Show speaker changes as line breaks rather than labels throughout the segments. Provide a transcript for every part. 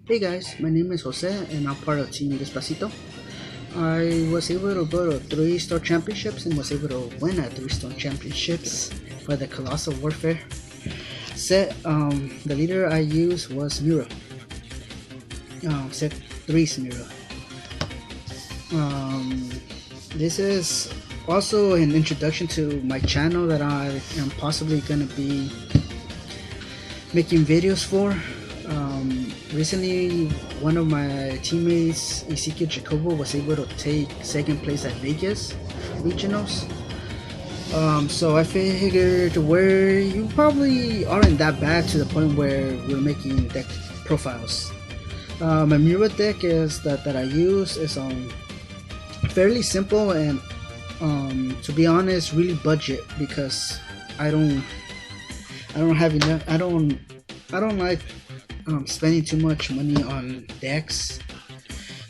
Hey guys, my name is Jose and I'm part of Team Despacito. I was able to go to 3-star championships and was able to win at 3-star championships for the Colossal Warfare set. The leader I used was MIRA, set 3's MIRA. This is also an introduction to my channel that I am possibly going to be making videos for. Recently, one of my teammates, Ezekiel Jacobo, was able to take second place at Vegas regionals. So I figured where you probably aren't that bad to the point where we're making deck profiles. My MIRA deck is that I use is fairly simple and to be honest, really budget because I don't have enough. I don't like spending too much money on decks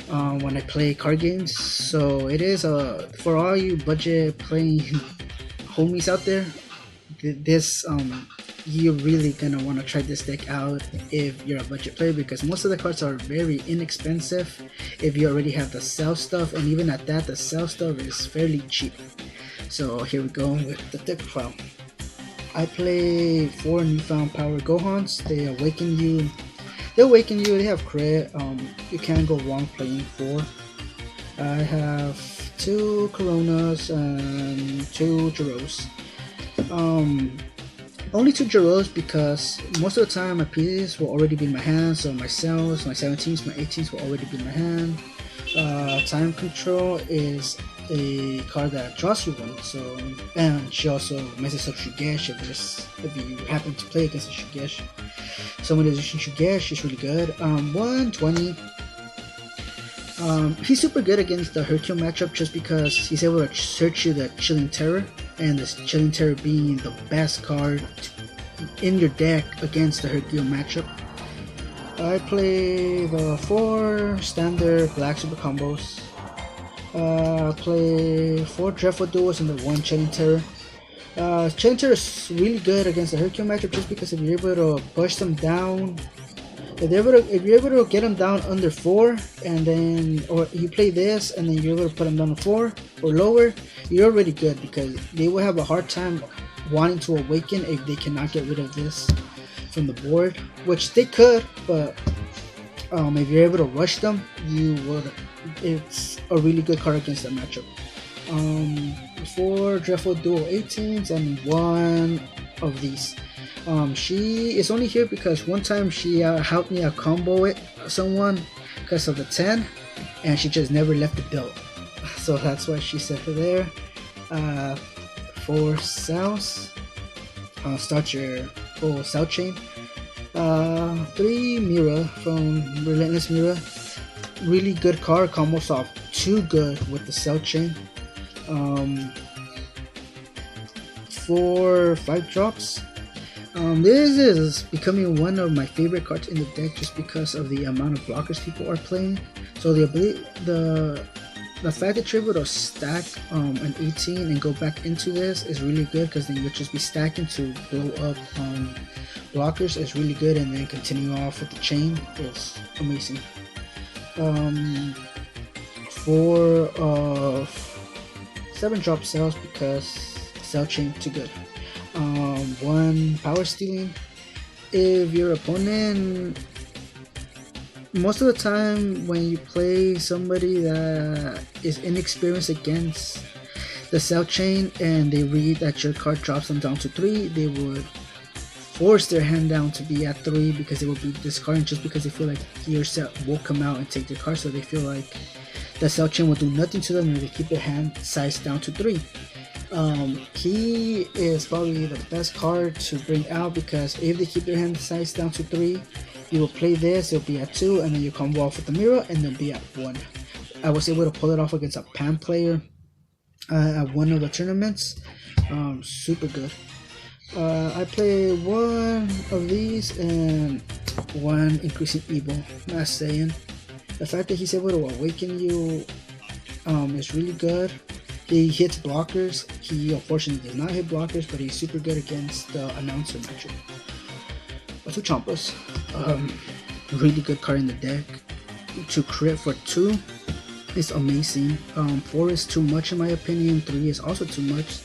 when I play card games. So it is for all you budget playing homies out there. This you're really gonna want to try this deck out if you're a budget player, because most of the cards are very inexpensive if you already have the sell stuff, and even at that, the sell stuff is fairly cheap. So here we go with the deck profile. I play 4 newfound power Gohans. They awaken you. They have crit. You can't go wrong playing 4. I have 2 Coronas and 2 Giros. Only 2 Giros because most of the time my pieces will already be in my hand. So my cells, my 17s, my 18s will already be in my hand. Time control is a card that draws you one, so, and she also messes up Shugesh if you happen to play against a Shugesh. So when there's Shugesh, she's really good. 120. He's super good against the Hercule matchup just because he's able to search you the Chilling Terror, and this Chilling Terror being the best card in your deck against the Hercule matchup. I play the 4 standard black super combos. Play 4 Dreadful Duels and the 1 Chilling Terror. Chilling Terror is really good against the Hercule matchup just because if you're able to push them down, if you're able to get them down under 4, and then, or you play this and then you're able to put them down to 4 or lower, you're already good because they will have a hard time wanting to awaken if they cannot get rid of this from the board, which they could, but if you're able to rush them, you would. It's a really good card against that matchup. 4 Dreadful Duel 18s and 1 of these. She is only here because one time she helped me combo it someone because of the 10, and she just never left the build. So that's why she set her there. 4 cells. Start your full cell chain. 3 MIRA from Relentless MIRA. Really good card, combos off too good with the cell chain. 4 5 drops. This is becoming one of my favorite cards in the deck just because of the amount of blockers people are playing. So the fact that you're able to stack an 18 and go back into this is really good, because then you'll just be stacking to blow up blockers is really good, and then continue off with the chain is amazing. 4 of 7 drop cells because cell chain too good. 1 power stealing. If your opponent, most of the time when you play somebody that is inexperienced against the cell chain and they read that your card drops them down to 3, they would force their hand down to be at 3 because they will be discarding just because they feel like your set will come out and take their card, so they feel like the cell chain will do nothing to them and they keep their hand size down to 3. He is probably the best card to bring out because if they keep their hand size down to 3, you will play this, it'll be at 2, and then you combo off with the MIRA and they'll be at 1. I was able to pull it off against a PAN player at one of the tournaments. Super good. I play 1 of these and 1 increasing evil. Not saying. The fact that he's able to awaken you is really good. He hits blockers. He unfortunately does not hit blockers, but he's super good against the announcer matchup. 2 Champas. really good card in the deck. To crit for 2 is amazing. 4 is too much in my opinion. 3 is also too much.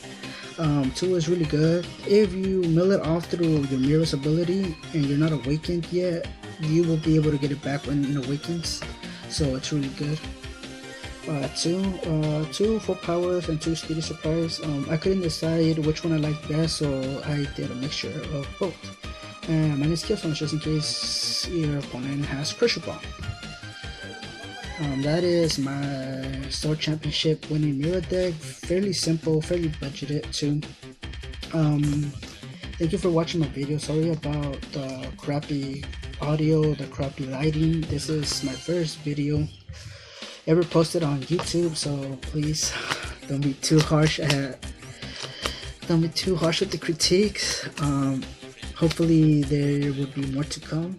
2 is really good. If you mill it off through your MIRA's ability and you're not awakened yet, you will be able to get it back when it awakens. So it's really good. 2 full powers and 2 speedy surprise. I couldn't decide which one I liked best, so I did a mixture of both. And minus kill zones just in case your opponent has Crucial Bomb. That is my Store Championship winning MIRA deck. Fairly simple, fairly budgeted too. Thank you for watching my video. Sorry about the crappy audio, the crappy lighting. This is my first video ever posted on YouTube, so please don't be too harsh with the critiques. Hopefully there will be more to come.